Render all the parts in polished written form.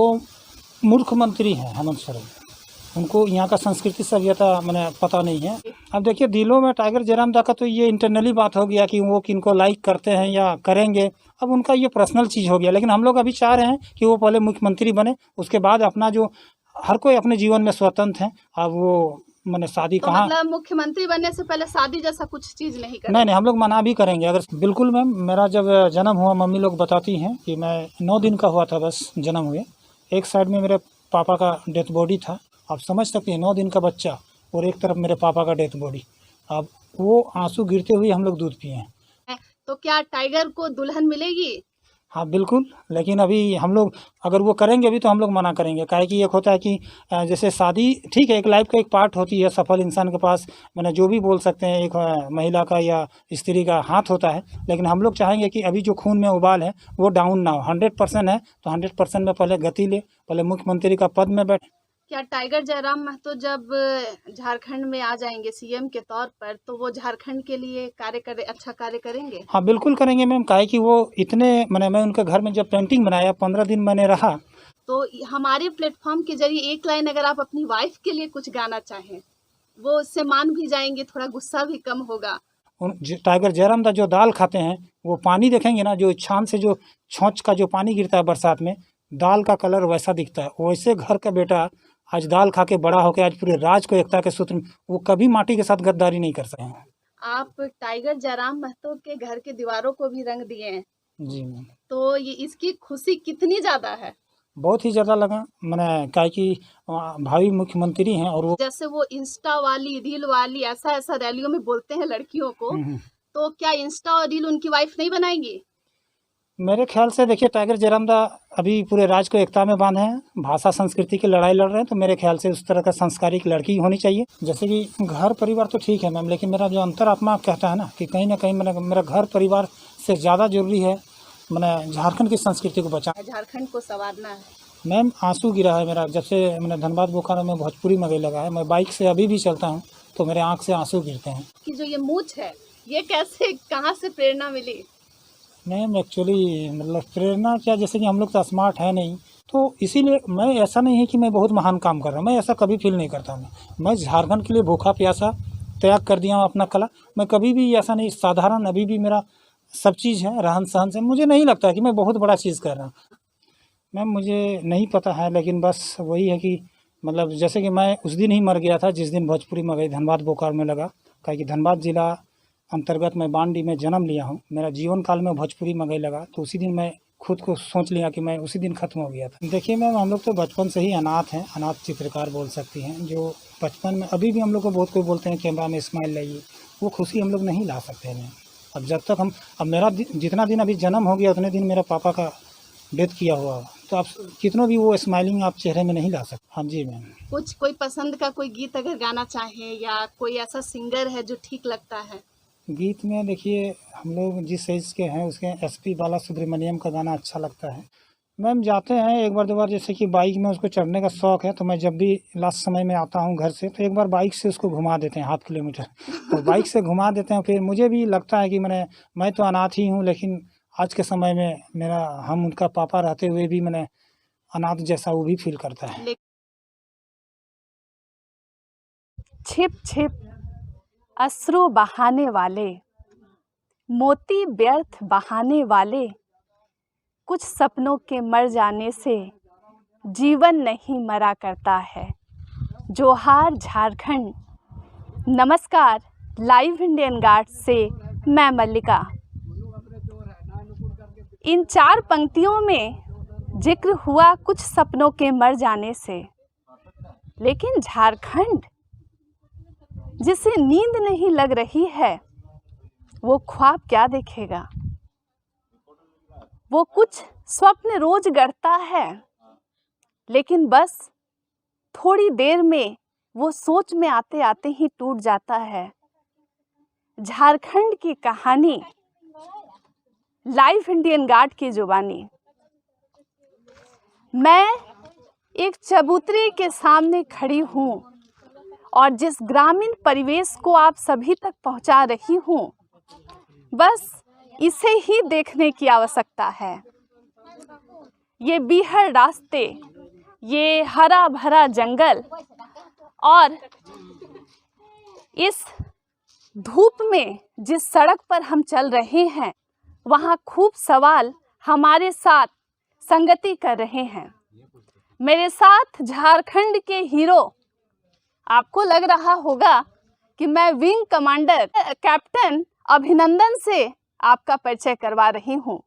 वो मूर्ख मंत्री हैं हेमंत सोरेन। उनको यहाँ का संस्कृति सभ्यता मैंने पता नहीं है। अब देखिए, दिलों में टाइगर जयरामदा का तो ये इंटरनली बात हो गया कि वो किनको लाइक करते हैं या करेंगे, अब उनका ये पर्सनल चीज़ हो गया। लेकिन हम लोग अभी चाह रहे हैं कि वो पहले मुख्यमंत्री बने, उसके बाद अपना जो हर कोई अपने जीवन में स्वतंत्र है। अब वो मैंने शादी तो कहाँ, मतलब मुख्यमंत्री बनने से पहले शादी जैसा कुछ चीज नहीं करना? नहीं हम लोग मना भी करेंगे अगर। बिल्कुल मैम, मेरा जब जन्म हुआ, मम्मी लोग बताती हैं कि मैं 9 दिन का हुआ था बस जन्म हुए। एक साइड में मेरे पापा का डेथ बॉडी था। आप समझ सकते हैं, 9 दिन का बच्चा और एक तरफ मेरे पापा का डेथ बॉडी। अब वो आंसू गिरते हुए हम लोग दूध पिए हैं। तो क्या टाइगर को दुल्हन मिलेगी? हाँ बिल्कुल, लेकिन अभी हम लोग अगर वो करेंगे अभी तो हम लोग मना करेंगे। काहे कि एक होता है कि जैसे शादी ठीक है, एक लाइफ का एक पार्ट होती है। सफल इंसान के पास मैंने जो भी बोल सकते हैं, एक महिला का या स्त्री का हाथ होता है। लेकिन हम लोग चाहेंगे कि अभी जो खून में उबाल है वो डाउन ना हो। 100% है तो 100% में पहले गति ले, पहले मुख्यमंत्री का पद में बैठ। क्या टाइगर जयराम महतो जब झारखंड में आ जाएंगे सीएम के तौर पर, तो वो झारखंड के लिए अच्छा कार्य करेंगे? हाँ बिल्कुल करेंगे मैम। काहे कि वो इतने मैं उनके घर में जब पेंटिंग बनाया, 15 दिन मैंने रहा। तो हमारे प्लेटफॉर्म के जरिए एक लाइन अगर आप अपनी वाइफ के लिए कुछ गाना चाहें, वो उससे मान भी जाएंगे, थोड़ा गुस्सा भी कम होगा। टाइगर जयरामदा जो दाल खाते हैं, वो पानी देखेंगे ना, जो छान से जो छौंच का जो पानी गिरता है बरसात में, दाल का कलर वैसा दिखता है। वैसे घर का बेटा आज दाल खा के बड़ा होकर आज पूरे राज को एकता के सूत्र में, वो कभी माटी के साथ गद्दारी नहीं कर सकते हैं। आप टाइगर जयराम महतो के घर के दीवारों को भी रंग दिए हैं। जी मैम। तो ये इसकी खुशी कितनी ज्यादा है? बहुत ही ज़्यादा लगा मैंने, काहे कि भावी मुख्यमंत्री हैं और वो जैसे वो इंस्टा वाली, रील वाली, ऐसा ऐसा रैलियों में बोलते हैं लड़कियों को, तो क्या इंस्टा और रील उनकी वाइफ नहीं बनाएंगी? मेरे ख्याल से देखिए, टाइगर जयरामदा अभी पूरे राज्य को एकता में बांधे हैं, भाषा संस्कृति की लड़ाई लड़ रहे हैं। तो मेरे ख्याल से उस तरह का संस्कारिक लड़की होनी चाहिए। जैसे कि घर परिवार तो ठीक है मैम, लेकिन मेरा जो अंतरात्मा कहता है ना कि कहीं ना कहीं मेरा घर परिवार से ज़्यादा जरूरी है मैंने झारखंड की संस्कृति को बचाना, झारखंड को संवारना है। मैम आंसू गिरा है मेरा जब से मैंने धनबाद बोकारो में भोजपुरी में गई लगा है। मैं बाइक से अभी भी चलता हूँ तो मेरे आँख से आंसू गिरते हैं। कि जो ये मूंछ है, ये कैसे, कहाँ से प्रेरणा मिली? मैम एक्चुअली मतलब प्रेरणा क्या, जैसे कि हम लोग तो स्मार्ट है नहीं, तो इसीलिए मैं, ऐसा नहीं है कि मैं बहुत महान काम कर रहा हूँ, मैं ऐसा कभी फील नहीं करता हूँ। मैं झारखंड के लिए भूखा प्यासा त्याग कर दिया हूँ अपना कला। मैं कभी भी ऐसा नहीं, साधारण अभी भी मेरा सब चीज़ है, रहन सहन से मुझे नहीं लगता कि मैं बहुत बड़ा चीज़ कर रहा हूँ। मैम मुझे नहीं पता है, लेकिन बस वही है कि मतलब जैसे कि मैं उस दिन ही मर गया था जिस दिन भोजपुरी में गई धनबाद बोकारो में लगा। काहे कि धनबाद जिला अंतर्गत मैं बांडी में जन्म लिया हूँ, मेरा जीवन काल में भोजपुरी में गई लगा, तो उसी दिन मैं खुद को सोच लिया कि मैं उसी दिन खत्म हो गया था। देखिए मैम, हम लोग तो बचपन से ही अनाथ हैं, अनाथ चित्रकार बोल सकती हैं। जो बचपन में अभी भी हम लोग को बहुत कोई बोलते हैं कैमरा में स्माइल लाइए, वो खुशी हम लोग नहीं ला सकते हैं मैम। अब जब तक हम, अब मेरा जितना दिन अभी जन्म हो गया उतने दिन मेरा पापा का डेथ किया हुआ, तो आप कितनों भी वो स्माइलिंग आप चेहरे में नहीं ला सकते। हाँ जी मैम। कुछ कोई पसंद का कोई गीत अगर गाना चाहें, या कोई ऐसा सिंगर है जो ठीक लगता है? गीत में देखिए, हम लोग जिस एज के हैं उसके एसपी बाला सुब्रमण्यम का गाना अच्छा लगता है। मैम जाते हैं एक बार दो बार, जैसे कि बाइक में उसको चढ़ने का शौक़ है, तो मैं जब भी लास्ट समय में आता हूँ घर से तो एक बार बाइक से उसको घुमा देते हैं 0.5 किलोमीटर, तो बाइक से घुमा देते हैं। फिर मुझे भी लगता है कि मैं तो अनाथ ही हूँ, लेकिन आज के समय में हम उनका पापा रहते हुए भी अनाथ जैसा वो भी फील करता है। छिप छिप अश्रु बहाने वाले, मोती व्यर्थ बहाने वाले, कुछ सपनों के मर जाने से जीवन नहीं मरा करता है। जोहार झारखंड। नमस्कार, लाइव इंडियन गार्ड से मैं मल्लिका। इन 4 पंक्तियों में जिक्र हुआ कुछ सपनों के मर जाने से, लेकिन झारखंड जिसे नींद नहीं लग रही है वो ख्वाब क्या देखेगा। वो कुछ स्वप्न रोज गढ़ता है, लेकिन बस थोड़ी देर में वो सोच में आते आते ही टूट जाता है। झारखंड की कहानी, लाइव इंडियन गार्ड की जुबानी। मैं एक चबूतरे के सामने खड़ी हूँ और जिस ग्रामीण परिवेश को आप सभी तक पहुँचा रही हूँ, बस इसे ही देखने की आवश्यकता है। ये बीहड़ रास्ते, ये हरा भरा जंगल और इस धूप में जिस सड़क पर हम चल रहे हैं वहाँ खूब सवाल हमारे साथ संगति कर रहे हैं। मेरे साथ झारखंड के हीरो, आपको लग रहा होगा कि मैं विंग कमांडर कैप्टन अभिनंदन से आपका परिचय करवा रही हूँ।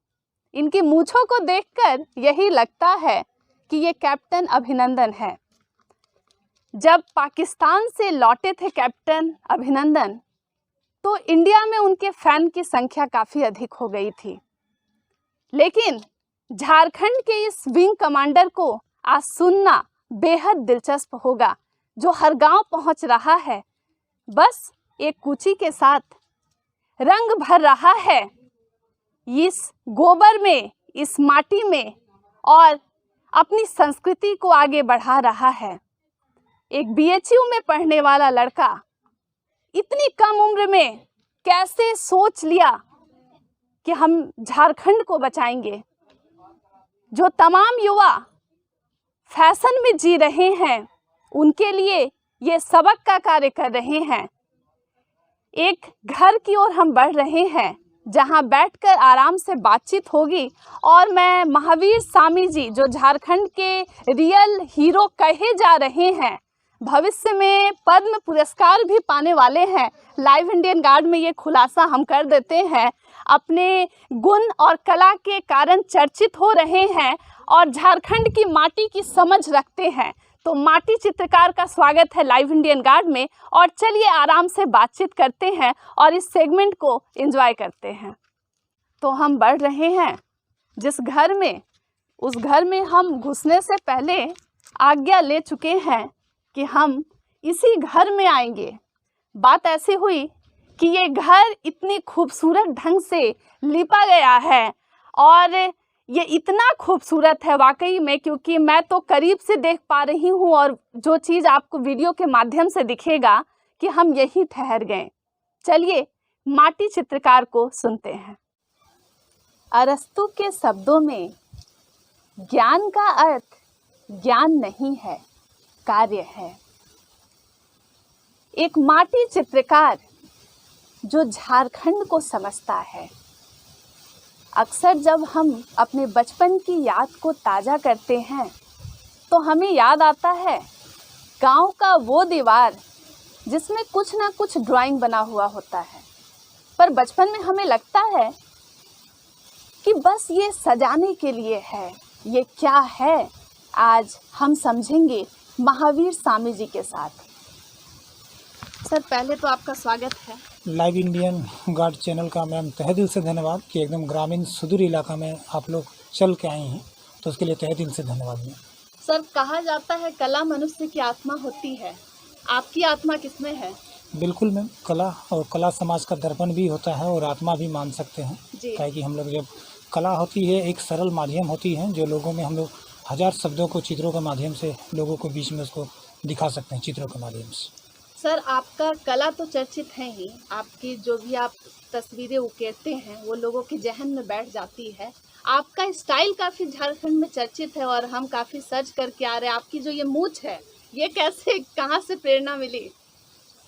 इनकी मूंछों को देखकर यही लगता है कि ये कैप्टन अभिनंदन है। जब पाकिस्तान से लौटे थे कैप्टन अभिनंदन तो इंडिया में उनके फैन की संख्या काफ़ी अधिक हो गई थी, लेकिन झारखंड के इस विंग कमांडर को आज सुनना बेहद दिलचस्प होगा, जो हर गांव पहुंच रहा है, बस एक कूची के साथ रंग भर रहा है इस गोबर में, इस माटी में और अपनी संस्कृति को आगे बढ़ा रहा है। एक बीएचयू में पढ़ने वाला लड़का इतनी कम उम्र में कैसे सोच लिया कि हम झारखंड को बचाएंगे। जो तमाम युवा फैशन में जी रहे हैं उनके लिए ये सबक का कार्य कर रहे हैं। एक घर की ओर हम बढ़ रहे हैं जहां बैठकर आराम से बातचीत होगी और मैं महावीर सामी जी, जो झारखंड के रियल हीरो कहे जा रहे हैं, भविष्य में पद्म पुरस्कार भी पाने वाले हैं, लाइव इंडियन गार्ड में ये खुलासा हम कर देते हैं, अपने गुण और कला के कारण चर्चित हो रहे हैं और झारखंड की माटी की समझ रखते हैं। तो माटी चित्रकार का स्वागत है लाइव इंडियन गार्ड में, और चलिए आराम से बातचीत करते हैं और इस सेगमेंट को एंजॉय करते हैं। तो हम बढ़ रहे हैं जिस घर में, उस घर में हम घुसने से पहले आज्ञा ले चुके हैं कि हम इसी घर में आएंगे। बात ऐसी हुई कि ये घर इतनी खूबसूरत ढंग से लिपा गया है और ये इतना खूबसूरत है वाकई में, क्योंकि मैं तो करीब से देख पा रही हूँ और जो चीज़ आपको वीडियो के माध्यम से दिखेगा कि हम यहीं ठहर गए। चलिए माटी चित्रकार को सुनते हैं। अरस्तु के शब्दों में ज्ञान का अर्थ ज्ञान नहीं है, कार्य है। एक माटी चित्रकार जो झारखंड को समझता है। अक्सर जब हम अपने बचपन की याद को ताज़ा करते हैं तो हमें याद आता है गांव का वो दीवार जिसमें कुछ ना कुछ ड्राइंग बना हुआ होता है, पर बचपन में हमें लगता है कि बस ये सजाने के लिए है। ये क्या है, आज हम समझेंगे महावीर सामी जी के साथ। सर, पहले तो आपका स्वागत है लाइव इंडियन गार्ड चैनल का। मैम तहे दिल से धन्यवाद कि एकदम ग्रामीण सुदूर इलाका में आप लोग चल के आए हैं, तो उसके लिए तहे दिल से धन्यवाद मैम। सर, कहा जाता है कला मनुष्य की आत्मा होती है, आपकी आत्मा किसमें है? बिल्कुल मैम, कला और कला समाज का दर्पण भी होता है और आत्मा भी मान सकते हैं। क्या कि हम लोग जब कला होती है एक सरल माध्यम होती है जो लोगों में हम लोग हजार शब्दों को चित्रों के माध्यम से लोगों को बीच में उसको दिखा सकते हैं चित्रों के माध्यम से। सर, आपका कला तो चर्चित है ही, आपकी जो भी आप तस्वीरें उकेरते हैं वो लोगों के जहन में बैठ जाती है। आपका स्टाइल काफ़ी झारखंड में चर्चित है और हम काफ़ी सर्च करके आ रहे हैं। आपकी जो ये मूंछ है, ये कैसे, कहाँ से प्रेरणा मिली?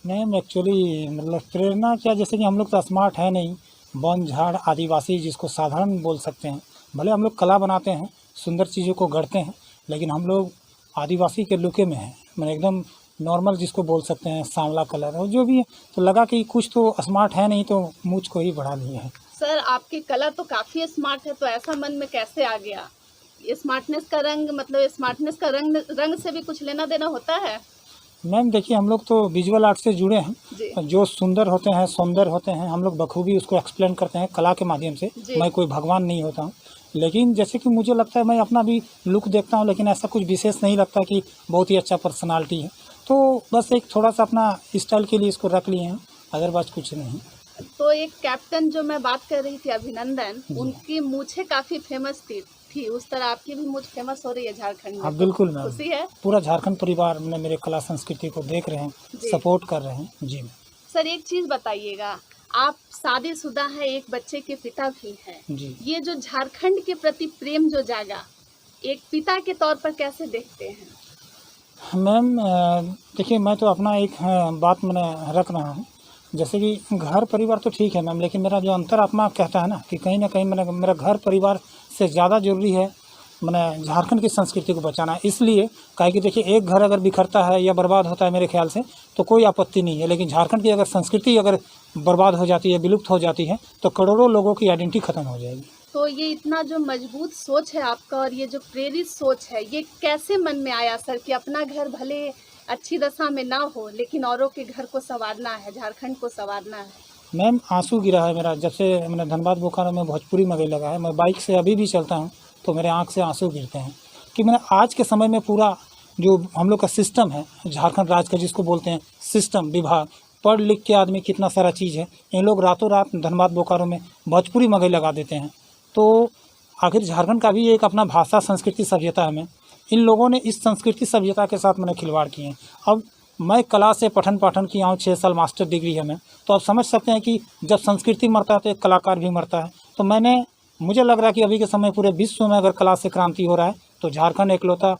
मैम एक्चुअली मतलब प्रेरणा क्या, जैसे कि हम लोग तो स्मार्ट है नहीं, वन झाड़ आदिवासी जिसको साधारण बोल सकते हैं। भले हम लोग कला बनाते हैं, सुंदर चीज़ों को गढ़ते हैं, लेकिन हम लोग आदिवासी के लुके में हैं, मतलब एकदम नॉर्मल जिसको बोल सकते हैं, सांवला कलर और जो भी है। तो लगा कि कुछ तो स्मार्ट है नहीं, तो मूंछ को ही बढ़ा लिए है। सर, आपकी कला तो काफ़ी स्मार्ट है, तो ऐसा मन में कैसे आ गया? स्मार्टनेस का रंग, मतलब स्मार्टनेस का रंग से भी कुछ लेना देना होता है? मैम देखिए, हम लोग तो विजुअल आर्ट से जुड़े हैं। जो सुंदर होते हैं, सौंदर्य होते हैं, हम लोग बखूबी उसको एक्सप्लेन करते हैं कला के माध्यम से। मैं कोई भगवान नहीं होता हूँ, लेकिन जैसे कि मुझे लगता है, मैं अपना भी लुक देखता हूँ, लेकिन ऐसा कुछ विशेष नहीं लगता कि बहुत ही अच्छा पर्सनालिटी है। तो बस एक थोड़ा सा अपना स्टाइल के लिए इसको रख लिए हैं, अदरवाइज कुछ नहीं। तो एक कैप्टन जो मैं बात कर रही थी अभिनंदन, उनकी मूछें काफ़ी फेमस थी, उस तरह आपकी भी मूछ फेमस हो रही है झारखंड में। हाँ बिल्कुल मैम, खुशी है। पूरा झारखंड परिवार में मेरे कला संस्कृति को देख रहे हैं, सपोर्ट कर रहे हैं जी। सर, एक चीज़ बताइएगा, आप शादीशुदा हैं, एक बच्चे के पिता भी हैं जी। ये जो झारखंड के प्रति प्रेम जो जागा, एक पिता के तौर पर कैसे देखते हैं? मैम देखिए, मैं तो अपना एक बात मैंने रख रहा हूँ। जैसे कि घर परिवार तो ठीक है मैम, लेकिन मेरा जो अंतरात्मा कहता है ना कि कहीं न कहीं मेरा घर परिवार से ज़्यादा ज़रूरी है मैंने झारखंड की संस्कृति को बचाना है। इसलिए काहे कि देखिए, एक घर अगर बिखरता है या बर्बाद होता है मेरे ख़्याल से तो कोई आपत्ति नहीं है, लेकिन झारखंड की अगर संस्कृति अगर बर्बाद हो जाती है, विलुप्त हो जाती है, तो करोड़ों लोगों की आइडेंटिटी ख़त्म हो जाएगी। तो ये इतना जो मजबूत सोच है आपका और ये जो प्रेरित सोच है, ये कैसे मन में आया सर कि अपना घर भले अच्छी दशा में ना हो लेकिन औरों के घर को संवारना है, झारखंड को संवारना है? मैम आंसू गिरा है मेरा, जब से मैंने धनबाद बोकारो में भोजपुरी में गई लगा है। मैं बाइक से अभी भी चलता हूँ तो मेरे आँख से आंसू गिरते हैं कि मैंने आज के समय में पूरा जो हम लोग का सिस्टम है झारखंड राज्य का, जिसको बोलते हैं सिस्टम विभाग, पढ़ लिख के आदमी कितना सारा चीज़ है, इन लोग रातों रात धनबाद बोकारो में भोजपुरी में गई लगा देते हैं। तो आखिर झारखंड का भी एक अपना भाषा, संस्कृति, सभ्यता है। में इन लोगों ने इस संस्कृति सभ्यता के साथ मैंने खिलवाड़ किए हैं। अब मैं कला से पठन पाठन किया हूँ, 6 साल मास्टर डिग्री है मैं, तो आप समझ सकते हैं कि जब संस्कृति मरता है तो एक कलाकार भी मरता है। तो मुझे लग रहा है कि अभी के समय पूरे विश्व में अगर कला से क्रांति हो रहा है तो झारखंड एकलौता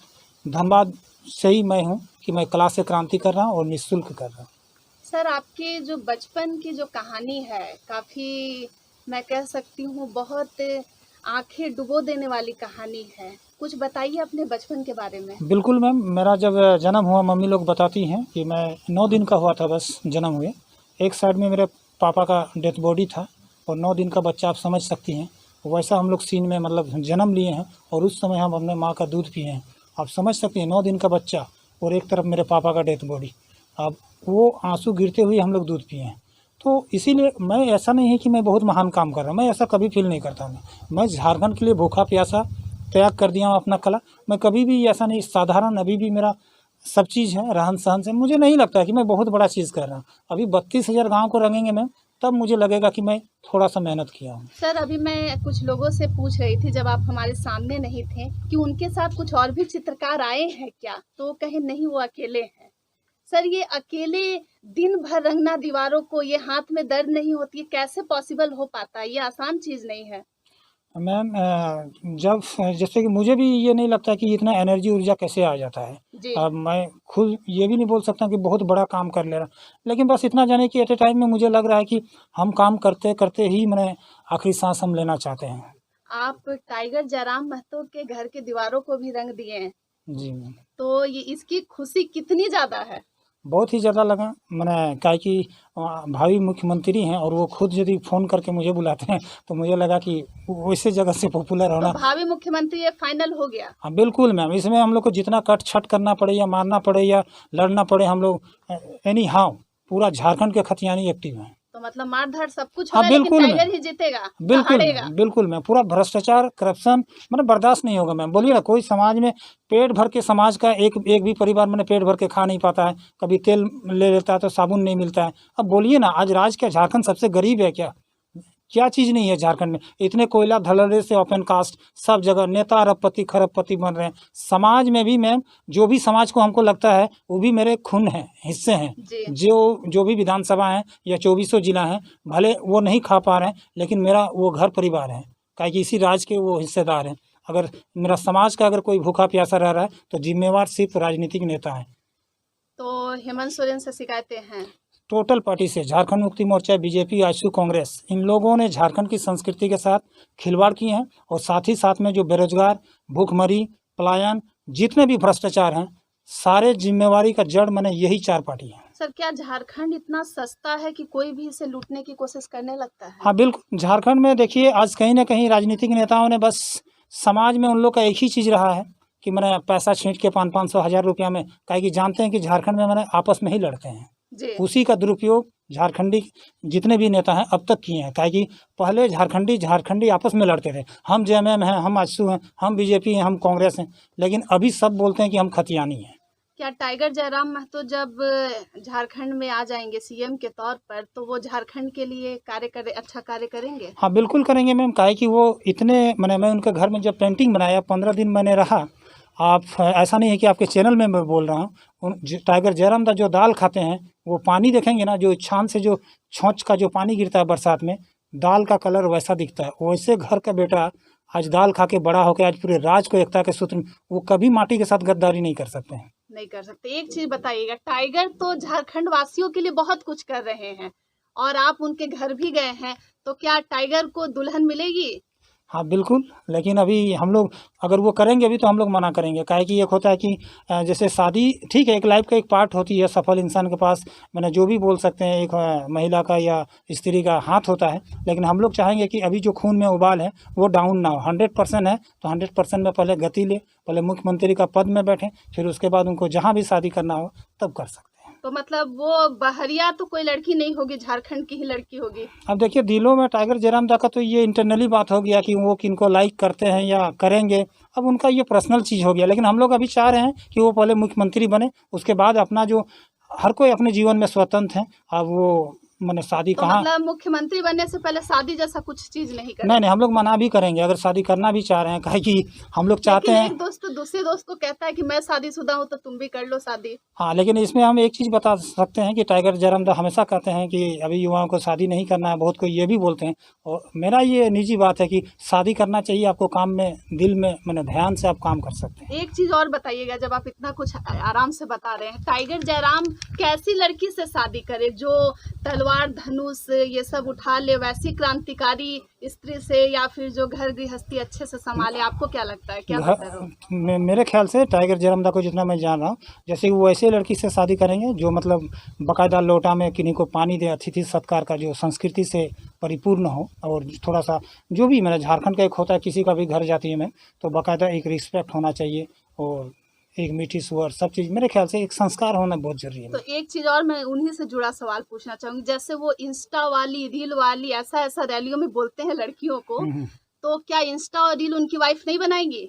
धनबाद से ही मैं हूँ कि मैं कला से क्रांति कर रहा हूँ और निःशुल्क कर रहा हूँ। सर, आपके जो बचपन की जो कहानी है काफ़ी, मैं कह सकती हूँ, बहुत आंखें डुबो देने वाली कहानी है। कुछ बताइए अपने बचपन के बारे में। बिल्कुल मैम, मेरा जब जन्म हुआ, मम्मी लोग बताती हैं कि मैं 9 दिन का हुआ था बस जन्म हुए। एक साइड में मेरे पापा का डेथ बॉडी था और 9 दिन का बच्चा, आप समझ सकती हैं वैसा हम लोग सीन में मतलब जन्म लिए हैं और उस समय हम अपने माँ का दूध पिए हैं। आप समझ सकते हैं 9 दिन का बच्चा और एक तरफ मेरे पापा का डेथ बॉडी, अब वो आंसू गिरते हुए हम लोग दूध पिए हैं। तो इसीलिए मैं, ऐसा नहीं है कि मैं बहुत महान काम कर रहा हूँ, मैं ऐसा कभी फील नहीं करता हूँ। मैं झारखंड के लिए भूखा प्यासा त्याग कर दिया हूँ अपना कला। मैं कभी भी ऐसा नहीं, साधारण अभी भी मेरा सब चीज़ है, रहन सहन से मुझे नहीं लगता है कि मैं बहुत बड़ा चीज़ कर रहा हूँ। अभी 32,000 गाँव को रंगेंगे मैम, तब मुझे लगेगा कि मैं थोड़ा सा मेहनत किया हूँ। सर, अभी मैं कुछ लोगों से पूछ रही थी जब आप हमारे सामने नहीं थे कि उनके साथ कुछ और भी चित्रकार आए हैं क्या, तो कहे नहीं, वो अकेले हैं। सर, ये अकेले दिन भर रंगना दीवारों को, ये हाथ में दर्द नहीं होती है, कैसे पॉसिबल हो पाता है? ये आसान चीज़ नहीं है। मैम जब जैसे कि मुझे भी ये नहीं लगता कि इतना एनर्जी ऊर्जा कैसे आ जाता है। जी। अब मैं खुद ये भी नहीं बोल सकता कि बहुत बड़ा काम कर ले रहा, लेकिन बस इतना जाने कि एट ए टाइम में मुझे लग रहा है कि हम काम करते करते ही मैंने आखिरी सांस हम लेना चाहते हैं। आप टाइगर जयराम महतो के घर की दीवारों को भी रंग दिए हैं, जी मैम, तो ये इसकी खुशी कितनी ज़्यादा है? बहुत ही ज़्यादा लगा। मैंने कहा कि भावी मुख्यमंत्री हैं और वो खुद यदि फ़ोन करके मुझे बुलाते हैं तो मुझे लगा कि वैसे जगह से पॉपुलर तो होना। भावी मुख्यमंत्री ये फाइनल हो गया? हाँ बिल्कुल मैम, इसमें हम लोग को जितना कट छट करना पड़े या मारना पड़े या लड़ना पड़े, हम लोग एनी हाउ पूरा झारखंड के खतियानी एक्टिव हैं। तो मतलब मार धाड़ सब कुछ हाँ होगा, लेकिन बिल्कुल टाइगर मैम, ही जीतेगा, बिल्कुल हारेगा? मैम, बिल्कुल मैम, पूरा भ्रष्टाचार, करप्शन मैंने बर्दाश्त नहीं होगा मैम। बोलिए ना, कोई समाज में पेट भर के, समाज का एक भी परिवार मैंने पेट भर के खा नहीं पाता है। कभी तेल ले लेता है तो साबुन नहीं मिलता है। अब बोलिए ना, आज राज्य क्या झारखंड सबसे गरीब है क्या? क्या चीज़ नहीं है झारखंड में? इतने कोयला धड़ल्ले से ओपन कास्ट सब जगह नेता अरबपति खरबपति बन रहे हैं। समाज में भी मैम, जो भी समाज को हमको लगता है वो भी मेरे खून है, हिस्से हैं। जी। जो भी विधानसभा हैं या 2400 जिला हैं, भले वो नहीं खा पा रहे हैं, लेकिन मेरा वो घर परिवार है, काहे कि इसी राज्य के वो हिस्सेदार हैं। अगर मेरा समाज का अगर कोई भूखा प्यासा रह रहा है तो जिम्मेवार सिर्फ राजनीतिक नेता हैं। तो हेमंत सोरेन से शिकायतें हैं? टोटल पार्टी से, झारखंड मुक्ति मोर्चा, बीजेपी, आजसू, कांग्रेस, इन लोगों ने झारखंड की संस्कृति के साथ खिलवाड़ किए हैं और साथ ही साथ में जो बेरोजगार, भूखमरी, पलायन, जितने भी भ्रष्टाचार हैं, सारे जिम्मेवारी का जड़ मैंने यही 4 पार्टी है। सर, क्या झारखंड इतना सस्ता है कि कोई भी इसे लूटने की कोशिश करने लगता है? हाँ बिल्कुल, झारखंड में देखिए आज कहीं ना कहीं राजनीतिक नेताओं ने बस समाज में उन लोग का एक ही चीज़ रहा है कि मैंने पैसा छींट के 500-500 हज़ार रुपया में, काहे कि जानते हैं कि झारखंड में मैंने आपस में ही लड़ते हैं। जी। उसी का दुरुपयोग झारखंडी जितने भी नेता हैं अब तक किए हैं। काहे कि पहले झारखंडी आपस में लड़ते थे, हम जेएमएम हैं, हम आजसू हैं, हम बीजेपी हैं, हम कांग्रेस हैं, लेकिन अभी सब बोलते हैं कि हम खतियानी हैं। क्या टाइगर जयराम महतो जब झारखंड में आ जाएंगे सीएम के तौर पर, तो वो झारखंड के लिए अच्छा कार्य करेंगे? हाँ बिल्कुल करेंगे मैम, काहे कि वो इतने, मैं उनके घर में जब पेंटिंग बनाया, 15 दिन मैंने रहा। आप ऐसा नहीं है कि आपके चैनल में मैं बोल रहा हूँ, टाइगर जयराम दा जो दाल खाते हैं, वो पानी देखेंगे ना, जो छान से जो छौंच का जो पानी गिरता है बरसात में, दाल का कलर वैसा दिखता है। वैसे घर का बेटा आज दाल खा के बड़ा होकर आज पूरे राज को एकता के सूत्र में, वो कभी माटी के साथ गद्दारी नहीं कर सकते हैं। नहीं कर सकते। एक चीज बताइएगा, टाइगर तो झारखंड वासियों के लिए बहुत कुछ कर रहे हैं और आप उनके घर भी गए हैं, तो क्या टाइगर को दुल्हन मिलेगी? हाँ बिल्कुल, लेकिन अभी हम लोग अगर वो करेंगे अभी तो हम लोग मना करेंगे। काहे कि एक होता है कि जैसे शादी ठीक है, एक लाइफ का एक पार्ट होती है, सफल इंसान के पास मैंने जो भी बोल सकते हैं एक महिला का या स्त्री का हाथ होता है, लेकिन हम लोग चाहेंगे कि अभी जो खून में उबाल है वो डाउन ना हो। 100% है तो 100% में पहले गति ले, पहले मुख्यमंत्री का पद में बैठें, फिर उसके बाद उनको जहाँ भी शादी करना हो तब कर सकते हैं। तो मतलब वो बहरिया तो कोई लड़की नहीं होगी, झारखंड की ही लड़की होगी। अब देखिए दिलों में टाइगर जयरामदा का तो ये इंटरनली बात हो गया कि वो किनको लाइक करते हैं या करेंगे, अब उनका ये पर्सनल चीज़ हो गया। लेकिन हम लोग अभी चाह रहे हैं कि वो पहले मुख्यमंत्री बने, उसके बाद अपना जो हर कोई अपने जीवन में स्वतंत्र है। अब वो मैंने शादी तो कहाँ मतलब मुख्यमंत्री बनने से पहले शादी जैसा कुछ चीज नहीं करना। नहीं हम लोग मना भी करेंगे अगर शादी करना भी चाह रहे हैं, काहे कि हम लोग चाहते लेकिन हैं। एक दोस्त दूसरे दोस्त को कहता है कि मैं शादीशुदा हूँ तो तुम भी कर लो शादी। हाँ लेकिन इसमें हम एक चीज़ बता सकते हैं कि टाइगर जयरामदा हमेशा कहते हैं कि अभी युवाओं को शादी नहीं करना है। बहुत कोई ये भी बोलते हैं, और मेरा ये निजी बात है कि शादी करना चाहिए आपको, काम में दिल में मैंने ध्यान से आप काम कर सकते हैं। एक चीज और बताइएगा, जब आप इतना कुछ आराम से बता रहे हैं, टाइगर जयराम कैसी लड़की से शादी करे जो तलवार धनुष ये सब उठा ले, वैसी क्रांतिकारी स्त्री से, या फिर जो घर गृहस्थी अच्छे से संभाले? आपको क्या लगता है, क्या बेहतर हो? मेरे ख्याल से टाइगर जयरामदा को जितना मैं जान रहा हूँ, जैसे वो ऐसे लड़की से शादी करेंगे जो मतलब बाकायदा लोटा में किन्हीं को पानी दे, अतिथि सत्कार का जो संस्कृति से परिपूर्ण हो, और थोड़ा सा जो भी मेरा झारखंड का एक होता है, किसी का भी घर जाती है मैं तो बाकायदा एक रिस्पेक्ट होना चाहिए और एक मीठी स्वर, सब चीज़ मेरे ख्याल से एक संस्कार होना बहुत जरूरी है। तो एक चीज और मैं उन्हीं से जुड़ा सवाल पूछना चाहूंगी, जैसे वो इंस्टा वाली रील वाली ऐसा रैलियों में बोलते हैं लड़कियों को, तो क्या इंस्टा और रील उनकी वाइफ नहीं बनाएंगी?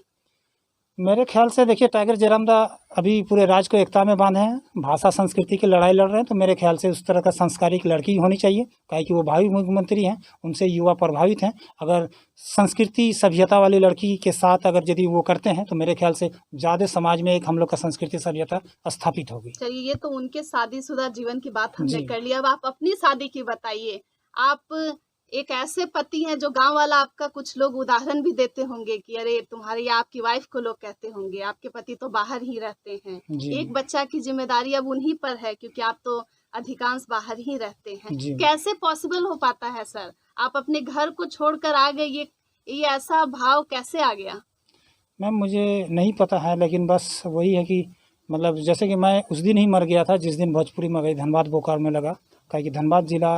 मेरे ख्याल से देखिए टाइगर जयरामदा अभी पूरे राज्य को एकता में बांधे हैं, भाषा संस्कृति की लड़ाई लड़ रहे हैं, तो मेरे ख्याल से उस तरह का संस्कारिक लड़की होनी चाहिए, काहे कि वो भावी मुख्यमंत्री हैं, उनसे युवा प्रभावित हैं। अगर संस्कृति सभ्यता वाली लड़की के साथ अगर यदि वो करते हैं तो मेरे ख्याल से ज़्यादा समाज में एक हम लोग का संस्कृति सभ्यता स्थापित होगी। चलिए, ये तो उनके शादीशुदा जीवन की बात हमने जी। कर लिया। अब आप अपनी शादी की बताइए। आप एक ऐसे पति हैं जो गांव वाला आपका कुछ लोग उदाहरण भी देते होंगे कि अरे तुम्हारे या आपकी वाइफ को लोग कहते होंगे आपके पति तो बाहर ही रहते हैं। जी। एक बच्चा की जिम्मेदारी अब उन्हीं पर है क्योंकि आप तो अधिकांश बाहर ही रहते हैं। जी। कैसे पॉसिबल हो पाता है सर? आप अपने घर को छोड़कर आ गए, ये ऐसा भाव कैसे आ गया? मैम मुझे नहीं पता है, लेकिन बस वही है कि मतलब जैसे कि मैं उस दिन ही मर गया था जिस दिन भोजपुरी में गई, धनबाद बोकारो में लगा, काहे कि धनबाद जिला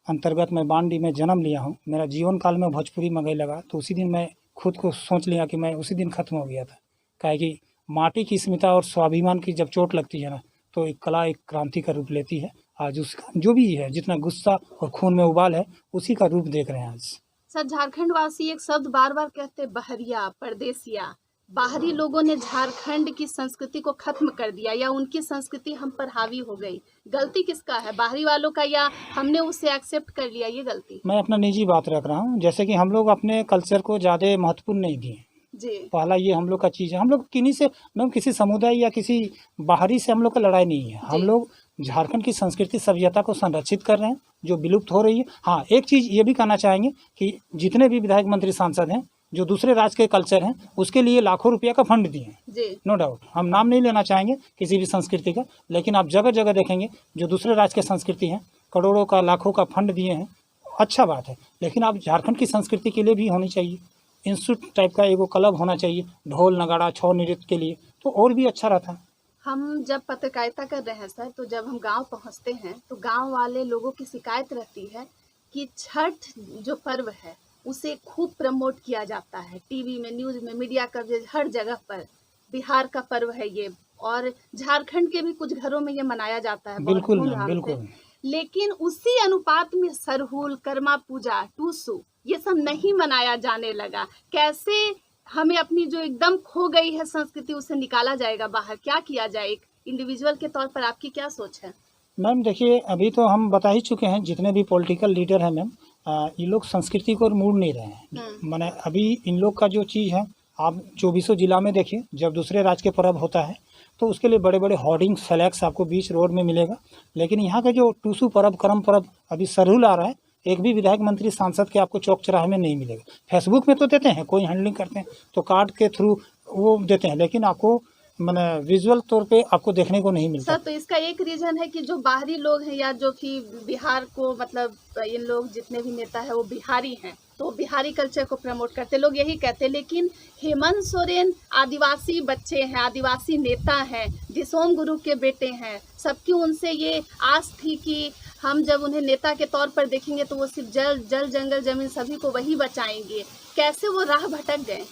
अंतर्गत मैं बांडी में जन्म लिया हूँ, मेरा जीवन काल में भोजपुरी में गई लगा, तो उसी दिन मैं खुद को सोच लिया कि मैं उसी दिन ख़त्म हो गया था। काहे कि माटी की स्मिता और स्वाभिमान की जब चोट लगती है ना, तो एक कला एक क्रांति का रूप लेती है। आज उसका जो भी है, जितना गुस्सा और खून में उबाल है, उसी का रूप देख रहे हैं आज। सर, झारखंड वासी एक शब्द बार बार कहते हैं, बहरिया, परदेसिया। बाहरी लोगों ने झारखंड की संस्कृति को खत्म कर दिया या उनकी संस्कृति हम पर हावी हो गई। गलती किसका है, बाहरी वालों का या हमने उसे एक्सेप्ट कर लिया, ये गलती? मैं अपना निजी बात रख रहा हूँ, जैसे कि हम लोग अपने कल्चर को ज़्यादा महत्वपूर्ण नहीं दिए जी। पहला ये हम लोग का चीज़ है। हम लोग किन्हीं से मैम किसी समुदाय या किसी बाहरी से हम लोग का लड़ाई नहीं है। हम लोग झारखंड की संस्कृति सभ्यता को संरक्षित कर रहे हैं जो विलुप्त हो रही है। हाँ, एक चीज़ ये भी कहना चाहेंगे कि जितने भी विधायक मंत्री सांसद हैं जो दूसरे राज्य के कल्चर हैं उसके लिए लाखों रुपया का फंड दिए हैं। जी। नो डाउट, हम नाम नहीं लेना चाहेंगे किसी भी संस्कृति का, लेकिन आप जगह जगह देखेंगे जो दूसरे राज्य के संस्कृति हैं करोड़ों का लाखों का फंड दिए हैं, अच्छा बात है। लेकिन आप झारखंड की संस्कृति के लिए भी होनी चाहिए, इंस्टीट्यूट टाइप का एगो क्लब होना चाहिए ढोल नगाड़ा छौ नृत्य के लिए, तो और भी अच्छा रहता है। हम जब पत्रकारिता कर रहे हैं सर, तो जब हम गांव पहुंचते हैं तो गांव वाले लोगों की शिकायत रहती है कि छठ जो पर्व है उसे खूब प्रमोट किया जाता है, टीवी में, न्यूज़ में, मीडिया कवरेज हर जगह पर। बिहार का पर्व है ये, और झारखंड के भी कुछ घरों में ये मनाया जाता है। बिल्कुल बहुत मैम, धूमधाम से। बिल्कुल। लेकिन उसी अनुपात में सरहुल, कर्मा पूजा, टूसू ये सब नहीं मनाया जाने लगा। कैसे हमें अपनी जो एकदम खो गई है संस्कृति उसे निकाला जाएगा बाहर? क्या किया जाए? एक इंडिविजुअल के तौर पर आपकी क्या सोच है? मैम देखिए, अभी तो हम बता ही चुके हैं जितने भी पॉलिटिकल लीडर हैं मैम, ये लोग संस्कृति को मोड़ नहीं रहे हैं। माने अभी इन लोग का जो चीज़ है, आप 24 जिला में देखिए, जब दूसरे राज्य के पर्व होता है तो उसके लिए बड़े बड़े होर्डिंग फ्लैक्स आपको बीच रोड में मिलेगा। लेकिन यहाँ का जो टूसू पर्व, करम पर्व, अभी सरहुल आ रहा है, एक भी विधायक मंत्री सांसद के आपको चौक चौराहे में नहीं मिलेगा। फेसबुक में तो देते हैं, कोई हैंडलिंग करते हैं तो कार्ड के थ्रू वो देते हैं, लेकिन आपको मैंने विजुअल तौर पे आपको देखने को नहीं मिलता। सर तो इसका एक रीजन है कि जो बाहरी लोग हैं या जो कि बिहार को मतलब इन लोग जितने भी नेता है वो बिहारी हैं, तो बिहारी कल्चर को प्रमोट करते लोग यही कहते हैं। लेकिन हेमंत सोरेन आदिवासी बच्चे हैं, आदिवासी नेता हैं, दिसोम गुरु के बेटे हैं, सबकी उनसे ये आस थी कि हम जब उन्हें नेता के तौर पर देखेंगे तो वो सिर्फ जल जंगल जमीन सभी को वही बचाएंगे। कैसे वो राह भटक गए?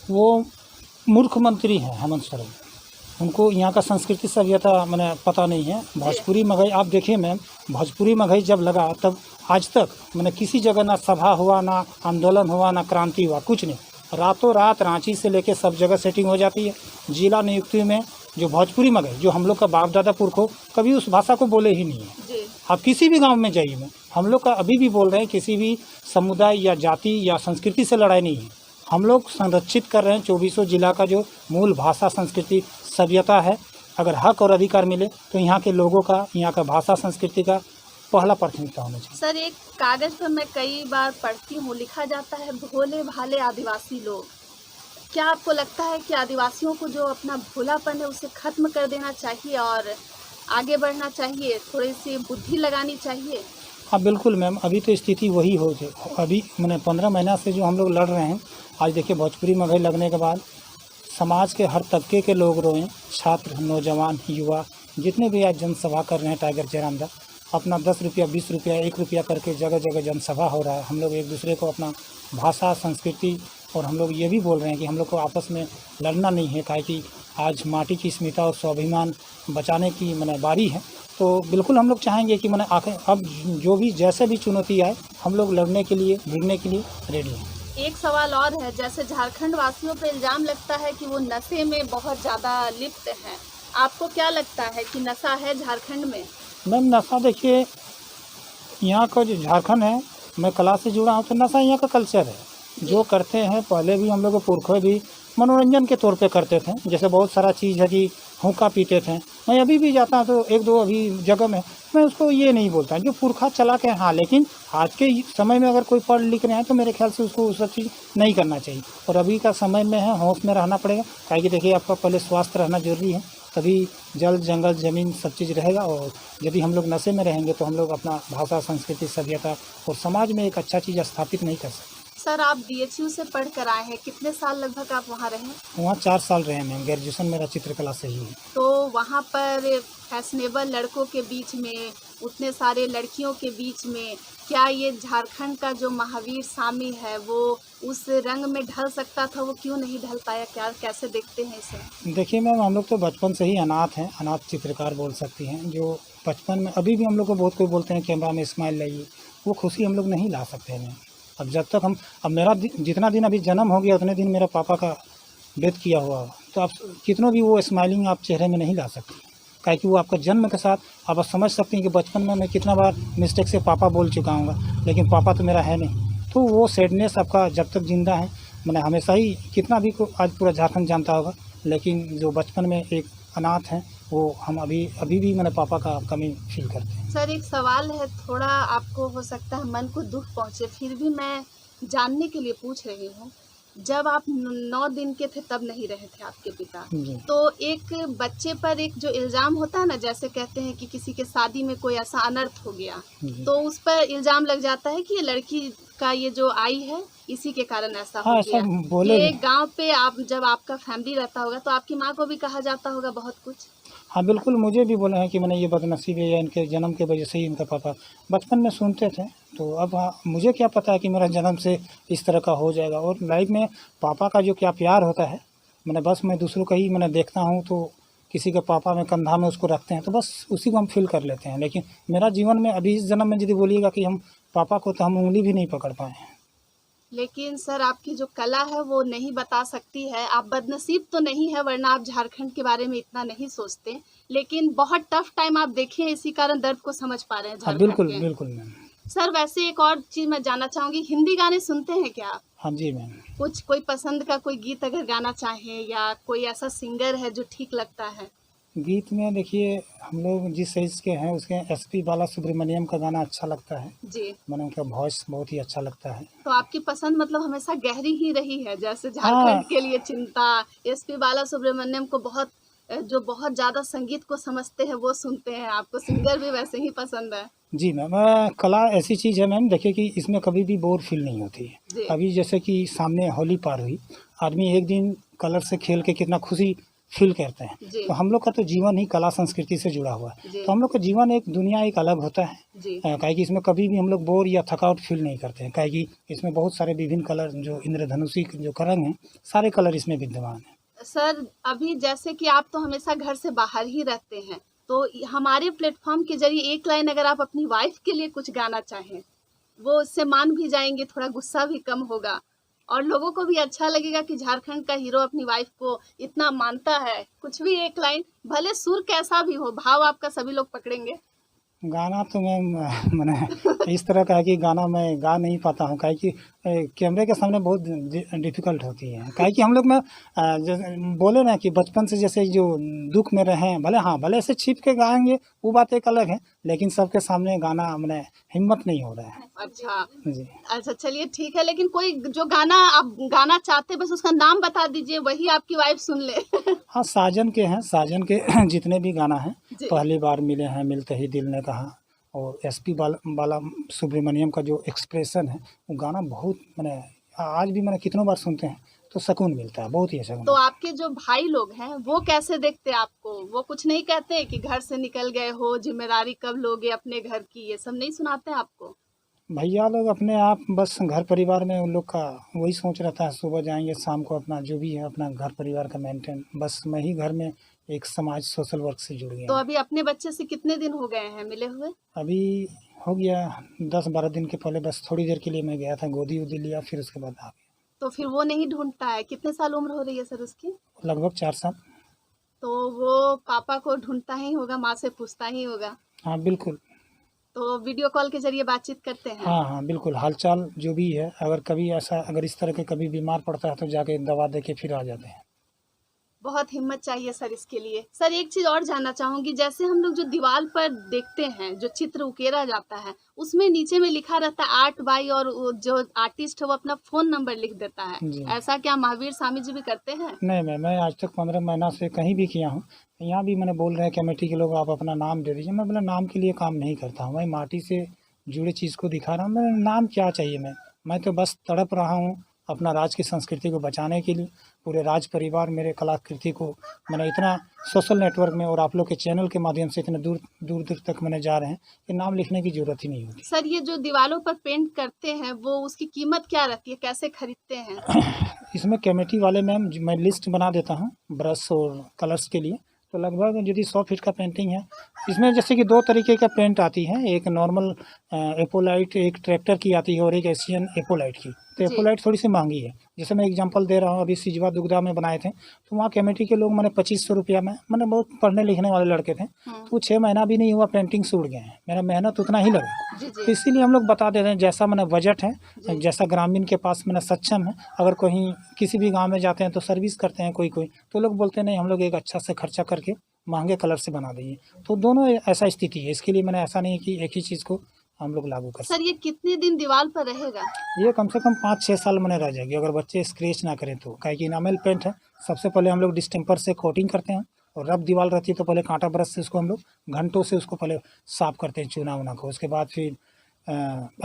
वो मूर्ख मंत्री हैं हेमंत सोरेन, उनको यहाँ का संस्कृति सभ्यता मैंने पता नहीं है। भोजपुरी मगही आप देखिए मैम, भोजपुरी मगही जब लगा तब आज तक मैंने किसी जगह ना सभा हुआ, ना आंदोलन हुआ, ना क्रांति हुआ, कुछ नहीं। रातों रात रांची से लेके सब जगह सेटिंग हो जाती है। जिला नियुक्ति में जो भोजपुरी मगही, जो हम लोग का बाप दादा पुरखों कभी उस भाषा को बोले ही नहीं है। जी आप किसी भी गांव में जाइए, में हम लोग का अभी भी बोल रहे हैं, किसी भी समुदाय या जाति या संस्कृति से लड़ाई नहीं है। हम लोग संरक्षित कर रहे हैं 2400 जिला का जो मूल भाषा, संस्कृति, सभ्यता है। अगर हक और अधिकार मिले तो यहाँ के लोगों का, यहाँ का भाषा संस्कृति का पहला प्राथमिकता होना चाहिए। सर, एक कागज पर मैं कई बार पढ़ती हूँ, लिखा जाता है भोले भाले आदिवासी लोग। क्या आपको लगता है कि आदिवासियों को जो अपना भोलापन है उसे खत्म कर देना चाहिए और आगे बढ़ना चाहिए, थोड़ी सी बुद्धि लगानी चाहिए? हाँ बिल्कुल मैम, अभी तो स्थिति वही हो गई। अभी मैंने 15 महीना से जो हम लोग लड़ रहे हैं, आज देखिए भोजपुरी मगही लगने के बाद समाज के हर तबके के लोग रोए, छात्र, नौजवान, युवा, जितने भी आज जनसभा कर रहे हैं टाइगर चेरांदा, अपना 10 रुपया, 20 रुपया, 1 रुपया करके जगह जगह जनसभा हो रहा है। हम लोग एक दूसरे को अपना भाषा, संस्कृति, और हम लोग ये भी बोल रहे हैं कि हम लोग को आपस में लड़ना नहीं है, काहे कि आज माटी की स्मिता और स्वाभिमान बचाने की मैंने बारी है। तो बिल्कुल हम लोग चाहेंगे कि मैंने आखिर अब जो भी जैसे भी चुनौती आए, हम लोग लड़ने के लिए, भिड़ने के लिए रेडी हैं। एक सवाल और है, जैसे झारखंड वासियों पर इल्ज़ाम लगता है कि वो नशे में बहुत ज़्यादा लिप्त हैं। आपको क्या लगता है कि नशा है झारखंड में? मैम नशा देखिए, यहाँ का जो झारखंड है, मैं कला से जुड़ा हूँ, तो नशा यहाँ का कल्चर है। जो करते हैं, पहले भी हम लोग के पुरखों भी मनोरंजन के तौर पे करते थे। जैसे बहुत सारा चीज़ है कि हुक्का पीते थे। मैं अभी भी जाता हूँ तो एक दो अभी जगह में मैं उसको ये नहीं बोलता जो पुरखा चला के, हाँ, लेकिन आज के समय में अगर कोई पढ़ लिख रहे हैं तो मेरे ख्याल से उसको वो सब चीज़ नहीं करना चाहिए। और अभी का समय में है, होश में रहना पड़ेगा, काहे कि देखिए आपका पहले स्वास्थ्य रहना जरूरी है, तभी जल जंगल ज़मीन सब चीज़ रहेगा। और यदि हम लोग नशे में रहेंगे तो हम लोग अपना भाषा, संस्कृति, सभ्यता और समाज में एक अच्छा चीज़ स्थापित नहीं कर सकते। सर, आप DHU से पढ़ कर आए हैं, कितने साल लगभग आप वहाँ रहे? वहाँ 4 साल रहे मैम, ग्रेजुएशन मेरा चित्रकला से ही है। तो वहाँ पर फैशनेबल लड़कों के बीच में, उतने सारे लड़कियों के बीच में, क्या ये झारखंड का जो महावीर स्वामी है वो उस रंग में ढल सकता था? वो क्यों नहीं ढल पाया? क्या कैसे देखते हैं इसे? देखिए मैम, हम लोग तो बचपन से ही अनाथ हैं, अनाथ चित्रकार बोल सकती हैं। जो बचपन में, अभी भी हम लोग को बहुत कोई बोलते हैं कैमरा में स्माइल लाइए, वो खुशी हम लोग नहीं ला सकते हैं। अब जब तक अब मेरा जितना दिन अभी जन्म हो गया उतने दिन मेरा पापा का वेद किया हुआ, तो आप कितनों भी वो स्माइलिंग आप चेहरे में नहीं ला सकते, काहे कि वो आपका जन्म के साथ। आप समझ सकते हैं कि बचपन में मैं कितना बार मिस्टेक से पापा बोल चुका हूँ, लेकिन पापा तो मेरा है नहीं। तो वो सैडनेस आपका जब तक जिंदा है, मैंने हमेशा ही, कितना भी को आज पूरा झारखंड जानता होगा, लेकिन जो बचपन में एक अनाथ हैं, वो हम अभी भी मैंने पापा का कमी फील करते हैं। सर, एक सवाल है, थोड़ा आपको हो सकता है मन को दुख पहुँचे, फिर भी मैं जानने के लिए पूछ रही हूँ। जब आप 9 दिन के थे तब नहीं रहे थे आपके पिता, जी। तो एक बच्चे पर एक जो इल्ज़ाम होता है ना, जैसे कहते हैं कि किसी के शादी में कोई ऐसा अनर्थ हो गया, जी। तो उस पर इल्ज़ाम लग जाता है कि ये लड़की का ये जो आई है इसी के कारण ऐसा हो हाँ, ऐसा गया। बोले ये भी। गांव पे आप जब आपका फैमिली रहता होगा तो आपकी माँ को भी कहा जाता होगा बहुत कुछ? हाँ बिल्कुल, मुझे भी बोले हैं कि मैंने ये बदनसीब है या इनके जन्म के वजह से ही इनका पापा, बचपन में सुनते थे। तो अब मुझे क्या पता है कि मेरा जन्म से इस तरह का हो जाएगा। और लाइफ में पापा का जो क्या प्यार होता है, मैं दूसरों का ही देखता हूँ, तो किसी के पापा में कंधा में उसको रखते हैं तो बस उसी को हम फील कर लेते हैं। लेकिन मेरा जीवन में अभी इस जन्म में यदि बोलिएगा कि हम पापा को, तो हम उंगली भी नहीं पकड़ पाए हैं। लेकिन सर, आपकी जो कला है वो नहीं बता सकती है। आप बदनसीब तो नहीं है, वरना आप झारखंड के बारे में इतना नहीं सोचते, लेकिन बहुत टफ टाइम आप देखे हैं, इसी कारण दर्द को समझ पा रहे हैं हाँ झारखंड बिल्कुल के। बिल्कुल मैम। सर, वैसे एक और चीज़ मैं जानना चाहूँगी, हिंदी गाने सुनते हैं क्या आप? हाँ जी मैम। कोई पसंद का कोई गीत अगर गाना चाहें, या कोई ऐसा सिंगर है जो ठीक लगता है? गीत में देखिए हम लोग जिस साइज के हैं उसके एसपी बाला सुब्रमण्यम का गाना अच्छा लगता है, जी। मैंने उनका वॉइस बहुत ही अच्छा लगता है। तो आपकी पसंद मतलब हमेशा गहरी ही रही है, जैसे हाँ। झारखंड के लिए चिंता, एसपी बाला सुब्रमण्यम को बहुत जो बहुत ज़्यादा संगीत को समझते हैं वो सुनते हैं, आपको सिंगर भी वैसे ही पसंद है। जी मैम, कला ऐसी चीज़ है मैम, देखिए कि इसमें कभी भी बोर फील नहीं होती है। जी। अभी जैसे कि सामने होली पार हुई, आदमी एक दिन कलर से खेल के कितना खुशी फील करते हैं। जी। तो हम लोग का तो जीवन ही कला संस्कृति से जुड़ा हुआ है, जी। तो हम लोग का जीवन एक दुनिया एक अलग होता है। जी। काहे कि इसमें कभी भी हम लोग बोर या थकावट फील नहीं करते हैं, काहे कि इसमें बहुत सारे विभिन्न कलर जो इंद्रधनुषी जो रंग हैं, सारे कलर इसमें विद्यमान हैं। सर अभी जैसे कि आप तो हमेशा घर से बाहर ही रहते हैं, तो हमारे प्लेटफॉर्म के जरिए एक लाइन अगर आप अपनी वाइफ के लिए कुछ गाना चाहें, वो उससे मान भी जाएंगे, थोड़ा गुस्सा भी कम होगा और लोगों को भी अच्छा लगेगा कि झारखंड का हीरो अपनी वाइफ को इतना मानता है। कुछ भी एक लाइन, भले सुर कैसा भी हो, भाव आपका सभी लोग पकड़ेंगे। गाना तो मैम मैंने इस तरह का है कि गाना मैं गा नहीं पाता हूँ, काहे कि कैमरे के सामने बहुत डिफ़िकल्ट होती है। काहे कि हम लोग में बोले ना कि बचपन से जैसे जो दुख में रहे हैं, भले हाँ भले ऐसे छिप के गाएंगे वो बात एक अलग है, लेकिन सबके सामने गाना मैंने हिम्मत नहीं हो रहा है। अच्छा जी। अच्छा, चलिए ठीक है, लेकिन कोई जो गाना आप गाना चाहते बस उसका नाम बता दीजिए, वही आपकी वाइफ सुन ले। हाँ, साजन के हैं, साजन के जितने भी गाना हैं, जी। पहली बार मिले हैं मिलते ही दिल ने कहा, और एसपी बाला सुब्रमण्यम का जो एक्सप्रेशन है वो गाना बहुत मैंने आज भी मैंने कितनों बार सुनते हैं तो सुकून मिलता है, बहुत ही अच्छा तो गाना। आपके जो भाई लोग हैं वो कैसे देखते हैं आपको? वो कुछ नहीं कहते कि घर से निकल गए हो, जिम्मेदारी कब लोगे अपने घर की, ये सब नहीं सुनाते आपको? भैया लोग अपने आप बस घर परिवार में उन लोग का वही सोच रहता है, सुबह जाएंगे शाम को अपना जो भी है अपना घर परिवार का मेंटेन, बस मैं ही घर में एक समाज सोशल वर्क से जुड़ गया तो हूँ। अभी अपने बच्चे से कितने दिन हो गए हैं मिले हुए? अभी हो गया 10-12 दिन के पहले, बस थोड़ी देर के लिए मैं गया था, गोदी वोदी लिया, फिर उसके बाद आ गया। तो फिर वो नहीं ढूंढता है? कितने साल उम्र हो रही है सर उसकी? लगभग 4 साल। तो वो पापा को ढूंढता ही होगा, माँ से पूछता ही होगा। हाँ बिल्कुल। तो वीडियो कॉल के जरिए बातचीत करते हैं? हाँ हाँ बिल्कुल, हालचाल जो भी है, अगर कभी ऐसा अगर इस तरह के कभी बीमार पड़ता है तो जाके दवा दे के फिर आ जाते हैं। बहुत हिम्मत चाहिए सर इसके लिए। सर एक चीज़ और जानना चाहूँगी, जैसे हम लोग जो दीवार पर देखते हैं, जो चित्र उकेरा जाता है, उसमें नीचे में लिखा रहता है आर्ट बाई, और वो जो आर्टिस्ट है वो अपना फ़ोन नंबर लिख देता है। जी। ऐसा क्या महावीर स्वामी जी भी करते हैं? नहीं मैं आज तक 15 महीना से कहीं भी किया हूँ, यहाँ भी मैंने बोल रहे हैं कमेटी के लोग आप अपना नाम दे दीजिए, मैं बोला नाम के लिए काम नहीं करता हूँ, मैं माटी से जुड़े चीज़ को दिखा रहा हूँ, मेरा नाम क्या चाहिए, मैं तो बस तड़प रहा हूँ अपना राज्य की संस्कृति को बचाने के लिए। पूरे राज परिवार मेरे कलाकृति को मैंने इतना सोशल नेटवर्क में और आप लोग के चैनल के माध्यम से इतने दूर दूर तक मैंने जा रहे हैं कि नाम लिखने की ज़रूरत ही नहीं होती। सर ये जो दीवारों पर पेंट करते हैं वो उसकी कीमत क्या रहती है, कैसे खरीदते हैं? इसमें कमेटी वाले मैम मैं लिस्ट बना देता हूँ ब्रश और कलर्स के लिए, तो लगभग यदि 100 फीट का पेंटिंग है, इसमें जैसे कि 2 तरीके का पेंट आती है, एक नॉर्मल एपोलाइट एक ट्रैक्टर की आती है और एक एशियन एपोलाइट की। तो जी। एपोलाइट थोड़ी सी महंगी है, जैसे मैं एग्जांपल दे रहा हूँ, अभी सिजवा दुगदा में बनाए थे तो वहाँ कमेटी के लोग मैंने 2500 रुपया में, मैंने बहुत पढ़ने लिखने वाले लड़के थे, तो 6 महीना भी नहीं हुआ पेंटिंग सूट गए हैं, मेरा मेहनत उतना ही लगा। जी तो जी इसीलिए हम लोग बता देते हैं जैसा मैंने बजट है, जी। जैसा ग्रामीण के पास मैंने सक्षम है, अगर कहीं किसी भी गांव में जाते हैं तो सर्विस करते हैं कोई तो लोग बोलते हैं नहीं हम लोग एक अच्छा से खर्चा करके महंगे कलर से बना देंगे, तो दोनों ऐसा स्थिति है। इसके लिए मैंने ऐसा नहीं कि एक ही चीज़ को हम लोग लागू कर सकते। सर ये कितने दिन दीवार पर रहेगा? ये कम से कम 5-6 साल मैंने रह जाएगी अगर बच्चे स्क्रैच ना करें तो, काहे कि इनामल पेंट है, सबसे पहले हम लोग डिस्टेम्पर से कोटिंग करते हैं और रफ दीवार रहती है तो पहले कांटा ब्रश से उसको हम लोग घंटों से उसको पहले साफ करते हैं चूना उना को, उसके बाद फिर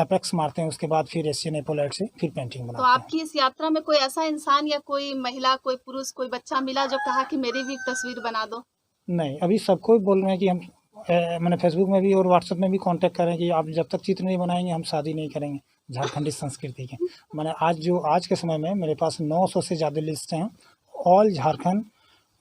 एपेक्स मारते हैं, उसके बाद फिर एशियन एपोलाइट से फिर पेंटिंग तो बनाते हैं। आपकी इस यात्रा में कोई ऐसा इंसान या कोई महिला, कोई पुरुष, कोई बच्चा मिला जो कहा कि मेरी भी एक तस्वीर बना दो? नहीं, अभी सबको ही बोल रहे हैं कि हम मैंने फेसबुक में भी और व्हाट्सएप में भी कांटेक्ट करें कि आप जब तक चित्र नहीं बनाएंगे हम शादी नहीं करेंगे झारखंडी संस्कृति के। मैंने आज के समय में मेरे पास 900 से ज़्यादा लिस्ट हैं, ऑल झारखंड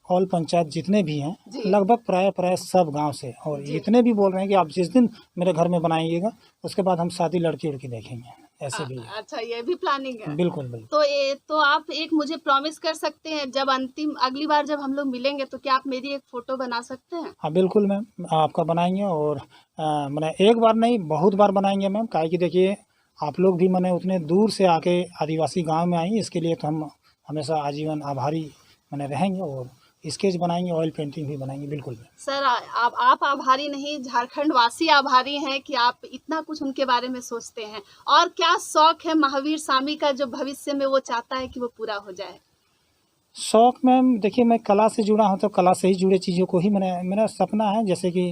ऑल पंचायत जितने भी हैं, जी। लगभग प्राय सब गांव से, और जी। इतने भी बोल रहे हैं कि आप जिस दिन मेरे घर में बनाइएगा उसके बाद हम शादी लड़की उड़की देखेंगे, ऐसे भी है। अच्छा ये भी प्लानिंग है? बिल्कुल बिल्कुल। तो आप एक मुझे प्रॉमिस कर सकते हैं, जब अगली बार जब हम लोग मिलेंगे तो क्या आप मेरी एक फ़ोटो बना सकते हैं? हाँ बिल्कुल मैम, आपका बनाएंगे, और मैंने एक बार नहीं बहुत बार बनाएंगे मैम, काहे कि देखिए आप लोग भी मैंने उतने दूर से आके आदिवासी गांव में आई, इसके लिए तो हम हमेशा आजीवन आभारी मैंने रहेंगे, और स्केच बनाएंगे, ऑयल पेंटिंग भी बनाएंगे, बिल्कुल। सर आप आभारी नहीं, झारखंड वासी आभारी हैं कि आप इतना कुछ उनके बारे में सोचते हैं। और क्या शौक है महावीर स्वामी का जो भविष्य में वो चाहता है कि वो पूरा हो जाए? शौक मैम देखिए, मैं कला से जुड़ा हूँ तो कला से ही जुड़े चीज़ों को ही मेरा सपना है, जैसे कि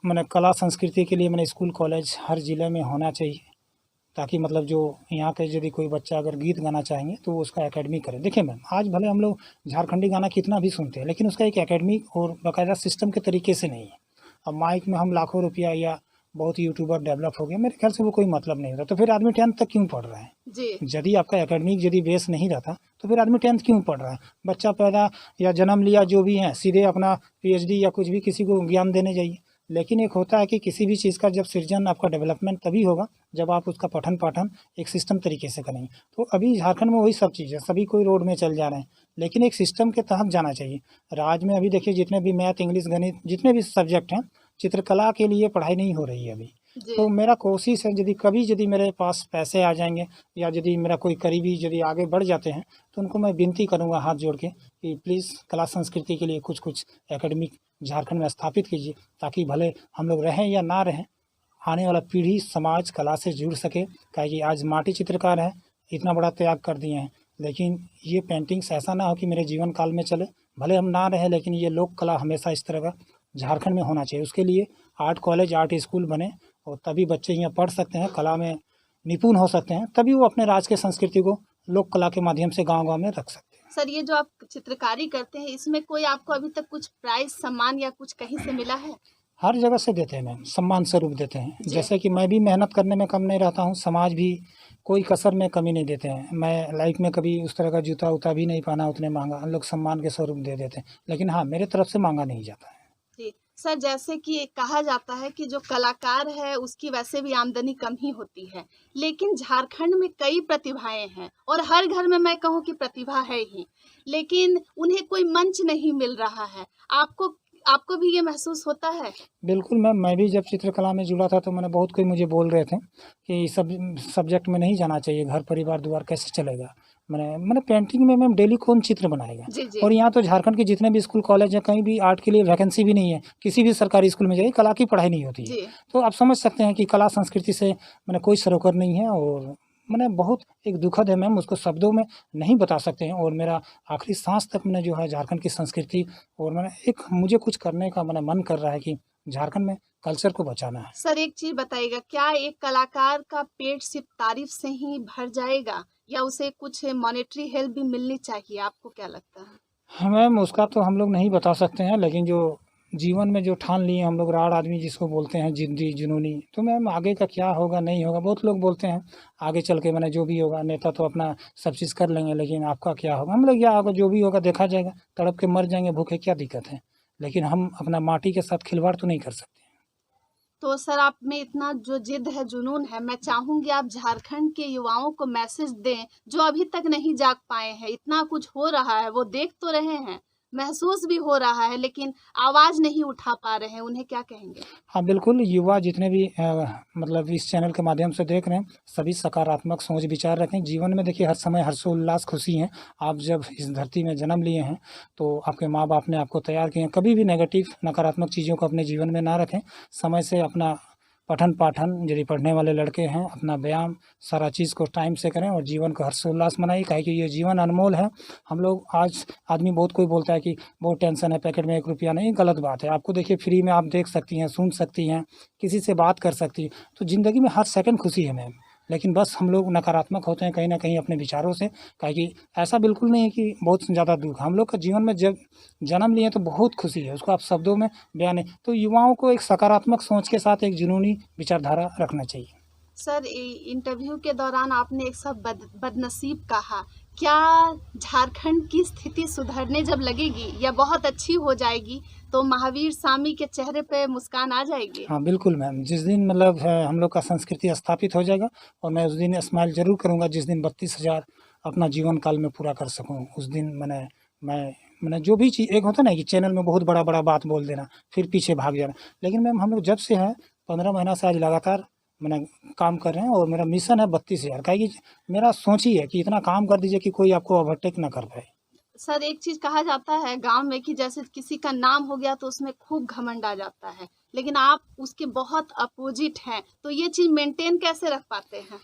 मैंने कला संस्कृति के लिए मैंने स्कूल कॉलेज हर ज़िले में होना चाहिए, ताकि मतलब जो यहाँ के यदि कोई बच्चा अगर गीत गाना चाहेंगे तो वो उसका एकेडमी करे। देखिए मैम, आज भले हम लोग झारखंडी गाना कितना भी सुनते हैं, लेकिन उसका एक एकेडमी और बाकायदा सिस्टम के तरीके से नहीं है। अब माइक में हम लाखों रुपया या बहुत यूट्यूबर डेवलप हो गया, मेरे ख्याल से वो कोई मतलब नहीं होता। तो फिर आदमी 10th तक क्यों पढ़ रहा है? जी। यदि आपका एकेडमिक यदि बेस नहीं रहता तो फिर आदमी 10th क्यों पढ़ रहा है? बच्चा पैदा या जन्म लिया जो भी है, सीधे अपना PhD या कुछ भी किसी को ज्ञान देने जाइए। लेकिन एक होता है कि किसी भी चीज़ का जब सृजन, आपका डेवलपमेंट तभी होगा जब आप उसका पठन पाठन एक सिस्टम तरीके से करेंगे। तो अभी झारखंड में वही सब चीज़ है, सभी कोई रोड में चल जा रहे हैं, लेकिन एक सिस्टम के तहत जाना चाहिए। राज्य में अभी देखिए जितने भी मैथ, इंग्लिश, गणित, जितने भी सब्जेक्ट हैं, चित्रकला के लिए पढ़ाई नहीं हो रही है अभी। जी। तो मेरा कोशिश है, यदि मेरे पास पैसे आ जाएंगे या यदि मेरा कोई करीबी यदि आगे बढ़ जाते हैं तो उनको मैं विनती करूंगा हाथ जोड़ के कि प्लीज़ कला संस्कृति के लिए कुछ एकेडमिक झारखंड में स्थापित कीजिए, ताकि भले हम लोग रहें या ना रहें, आने वाला पीढ़ी समाज कला से जुड़ सके। कि आज माटी चित्रकार हैं, इतना बड़ा त्याग कर दिए हैं, लेकिन ये पेंटिंग्स ऐसा ना हो कि मेरे जीवन काल में चले, भले हम ना रहें, लेकिन ये लोक कला हमेशा इस तरह का झारखंड में होना चाहिए। उसके लिए आर्ट कॉलेज, आर्ट स्कूल बने और तभी बच्चे यहाँ पढ़ सकते हैं, कला में निपुण हो सकते हैं, तभी वो अपने राज्य के संस्कृति को लोक कला के माध्यम से गांव-गांव में रख सकते हैं। सर ये जो आप चित्रकारी करते हैं, इसमें कोई आपको अभी तक कुछ प्राइज, सम्मान या कुछ कहीं से मिला है? हर जगह से देते हैं मैम, सम्मान स्वरूप देते हैं। जी। जैसे कि मैं भी मेहनत करने में कम नहीं रहता हूँ, समाज भी कोई कसर में कमी नहीं देते हैं। मैं लाइफ में कभी उस तरह का जूता-वूता भी नहीं पहना उतने महँगा, हम लोग सम्मान के स्वरूप दे देते हैं। लेकिन हाँ, मेरे तरफ से माँगा नहीं जाता है। जी। सर जैसे कि कहा जाता है कि जो कलाकार है उसकी वैसे भी आमदनी कम ही होती है, लेकिन झारखंड में कई प्रतिभाएं हैं और हर घर में मैं कहूँ कि प्रतिभा है ही, लेकिन उन्हें कोई मंच नहीं मिल रहा है। आपको भी ये महसूस होता है? बिल्कुल मैम, मैं भी जब चित्रकला में जुड़ा था तो मैंने बहुत कोई मुझे बोल रहे थे कि सब सब्जेक्ट में नहीं जाना चाहिए, घर परिवार द्वार कैसे चलेगा। मैंने पेंटिंग में मैम डेली कौन चित्र बनाएगा? जी, जी। और यहाँ तो झारखंड के जितने भी स्कूल कॉलेज हैं, कहीं भी आर्ट के लिए वैकेंसी भी नहीं है। किसी भी सरकारी स्कूल में जाइए, कला की पढ़ाई नहीं होती है। जी। तो आप समझ सकते हैं कि कला संस्कृति से कोई सरोकार नहीं है और बहुत एक दुखद है मैम, उसको शब्दों में नहीं बता सकते हैं। और मेरा आखिरी सांस तक जो है झारखंड की संस्कृति और मुझे कुछ करने का मन कर रहा है कि झारखंड में कल्चर को बचाना है। सर एक चीज़ बताइएगा, क्या एक कलाकार का पेट सिर्फ तारीफ से ही भर जाएगा या उसे कुछ मॉनेटरी हेल्प भी मिलनी चाहिए? आपको क्या लगता है? हाँ मैम, उसका तो हम लोग नहीं बता सकते हैं, लेकिन जो जीवन में जो ठान लिए हम लोग, राड़ आदमी जिसको बोलते हैं, जिद्दी जुनूनी, तो मैम आगे का क्या होगा नहीं होगा, बहुत लोग बोलते हैं आगे चल के जो भी होगा, नेता तो अपना सब चीज़ कर लेंगे, लेकिन आपका क्या होगा? हम लोग क्या होगा, जो भी होगा देखा जाएगा, तड़प के मर जाएंगे भूखे, क्या दिक्कत है? लेकिन हम अपना माटी के साथ खिलवाड़ तो नहीं कर सकते। तो सर आप में इतना जो जिद है, जुनून है, मैं चाहूँगी आप झारखंड के युवाओं को मैसेज दें जो अभी तक नहीं जाग पाए हैं। इतना कुछ हो रहा है, वो देख तो रहे हैं, महसूस भी हो रहा है, लेकिन आवाज़ नहीं उठा पा रहे हैं, उन्हें क्या कहेंगे? हाँ बिल्कुल, युवा जितने भी इस चैनल के माध्यम से देख रहे हैं, सभी सकारात्मक सोच विचार रखें। जीवन में देखिए हर समय हर्षोल्लास, खुशी है। आप जब इस धरती में जन्म लिए हैं तो आपके माँ बाप ने आपको तैयार किए हैं। कभी भी नेगेटिव, नकारात्मक चीज़ों को अपने जीवन में ना रखें। समय से अपना पठन पाठन, यदि पढ़ने वाले लड़के हैं, अपना व्यायाम, सारा चीज़ को टाइम से करें और जीवन को हर्षोल्लास मनाइए, काहे कि ये जीवन अनमोल है। हम लोग आज आदमी बहुत कोई बोलता है कि बहुत टेंशन है, पैकेट में 1 रुपया नहीं, गलत बात है। आपको देखिए फ्री में आप देख सकती हैं, सुन सकती हैं, किसी से बात कर सकती हैं, तो ज़िंदगी में हर सेकंड खुशी है मैम। लेकिन बस हम लोग नकारात्मक होते हैं कहीं ना कहीं अपने विचारों से, काहे कि ऐसा बिल्कुल नहीं है कि बहुत ज़्यादा दुख। हम लोग का जीवन में जब जन्म लिए तो बहुत खुशी है, उसको आप शब्दों में बयान नहीं। तो युवाओं को एक सकारात्मक सोच के साथ एक जुनूनी विचारधारा रखना चाहिए। सर इंटरव्यू के दौरान आपने एक सब बदनसीब कहा, क्या झारखंड की स्थिति सुधरने जब लगेगी या बहुत अच्छी हो जाएगी तो महावीर स्वामी के चेहरे पे मुस्कान आ जाएगी? हाँ बिल्कुल मैम, जिस दिन हम लोग का संस्कृति स्थापित हो जाएगा और मैं उस दिन स्माइल जरूर करूँगा, जिस दिन 32,000 अपना जीवन काल में पूरा कर सकूँ। उस दिन मैंने जो भी चीज़, एक होता ना कि चैनल में बहुत बड़ा बड़ा बात बोल देना फिर पीछे भाग जाना, लेकिन मैम हम लोग जब से हैं 15 महीना से आज लगातार काम कर रहे हैं और मेरा मिशन है 32,000 का। कि मेरा सोच ही है कि इतना काम कर दीजिए कि कोई आपको ओवरटेक ना कर पाए। सर एक चीज कहा जाता है गांव में कि जैसे किसी का नाम हो गया तो उसमें खूब घमंड आ जाता है, लेकिन आप उसके बहुत अपोजिट हैं, तो ये चीज मेंटेन कैसे रख पाते हैं?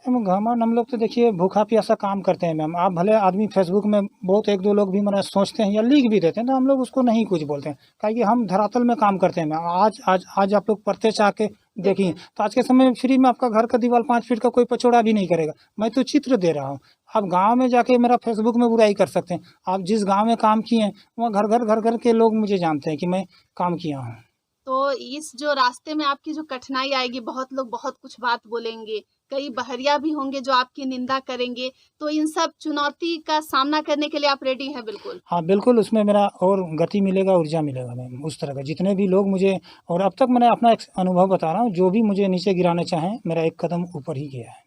घमंड हम लोग तो देखिए भूखा प्यासा काम करते हैं मैम। आप भले आदमी फेसबुक में बहुत एक दो लोग भी मैंने सोचते हैं या लिख भी देते हैं तो हम लोग उसको नहीं कुछ बोलते हैं, क्योंकि हम धरातल में काम करते हैं मैम। आज आप लोग प्रत्यक्ष आके देखिए तो आज के समय में फ्री में आपका घर का दीवार 5 फीट का कोई पचौड़ा भी नहीं करेगा। मैं तो चित्र दे रहा हूँ। आप गांव में जाके मेरा फेसबुक में बुराई कर सकते हैं। आप जिस गांव में काम किए हैं वहाँ घर घर के लोग मुझे जानते हैं कि मैं काम किया हूँ। तो इस जो रास्ते में आपकी जो कठिनाई आएगी, बहुत लोग बहुत कुछ बात बोलेंगे, कई बहरिया भी होंगे जो आपकी निंदा करेंगे, तो इन सब चुनौती का सामना करने के लिए आप रेडी हैं? बिल्कुल। हाँ बिल्कुल, उसमें मेरा और गति मिलेगा, ऊर्जा मिलेगा मैम। उस तरह का जितने भी लोग मुझे, और अब तक मैंने अपना एक अनुभव बता रहा हूँ, जो भी मुझे नीचे गिराना चाहें मेरा एक कदम ऊपर ही गया है।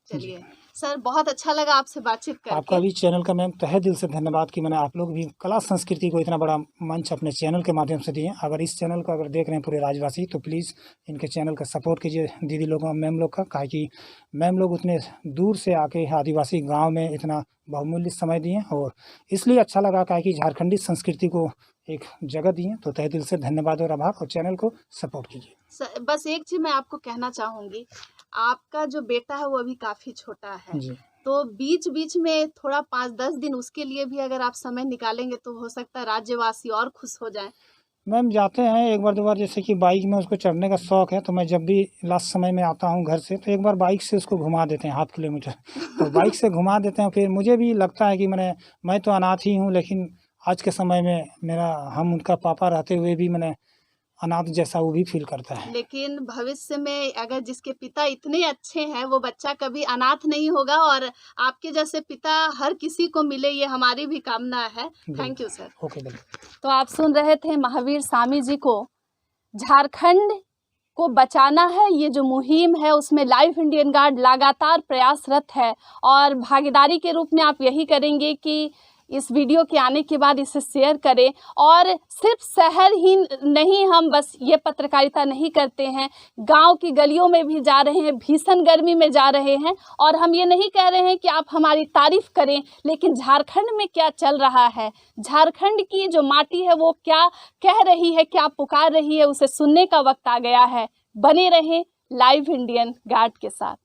चलिए सर, बहुत अच्छा लगा आपसे बातचीत करके। आपका भी चैनल का मैम तहे दिल से धन्यवाद कि मैंने आप लोग भी कला संस्कृति को इतना बड़ा मंच अपने चैनल के माध्यम से दिए। अगर इस चैनल को अगर देख रहे हैं पूरे राज्यवासी तो प्लीज़ इनके चैनल का सपोर्ट कीजिए दीदी लोगों मैम लोग का, काहे कि मैम लोग उतने दूर से आके आदिवासी गाँव में इतना बहुमूल्य समय दिए और इसलिए अच्छा लगा, काहे कि झारखंडी संस्कृति को एक जगह दिए। तो तहे दिल से धन्यवाद और आभार, और चैनल को सपोर्ट कीजिए। बस एक चीज मैं आपको कहना चाहूंगी, आपका जो बेटा है वो अभी काफी छोटा है जी। तो बीच बीच में थोड़ा 5-10 दिन उसके लिए भी अगर आप समय निकालेंगे तो हो सकता है राज्यवासी और खुश हो जाएं। मैम जाते हैं एक बार दो बार, जैसे कि बाइक में उसको चढ़ने का शौक है तो मैं जब भी लास्ट समय में आता हूँ घर से तो एक बार बाइक से उसको घुमा देते हैं 0.5 किलोमीटर। तो बाइक से घुमा देते हैं। फिर मुझे भी लगता है कि मैं तो अनाथ ही हूँ, लेकिन आज के समय में हम उनका पापा रहते हुए भी अनाथ जैसा वो भी फील करता है। लेकिन भविष्य में अगर जिसके पिता इतने अच्छे हैं वो बच्चा कभी अनाथ नहीं होगा, और आपके जैसे पिता हर किसी को मिले, ये हमारी भी कामना है। Thank you sir. ओके बिल्कुल। तो आप सुन रहे थे महावीर स्वामी जी को। झारखंड को बचाना है, ये जो मुहिम है उसमें लाइव इंडियन गार्ड लगातार प्रयासरत है, और भागीदारी के रूप में आप यही करेंगे कि इस वीडियो के आने के बाद इसे शेयर करें। और सिर्फ शहर ही नहीं, हम बस ये पत्रकारिता नहीं करते हैं, गांव की गलियों में भी जा रहे हैं, भीषण गर्मी में जा रहे हैं, और हम ये नहीं कह रहे हैं कि आप हमारी तारीफ करें, लेकिन झारखंड में क्या चल रहा है, झारखंड की जो माटी है वो क्या कह रही है, क्या पुकार रही है, उसे सुनने का वक्त आ गया है। बने रहें लाइव इंडियन गार्ड के साथ।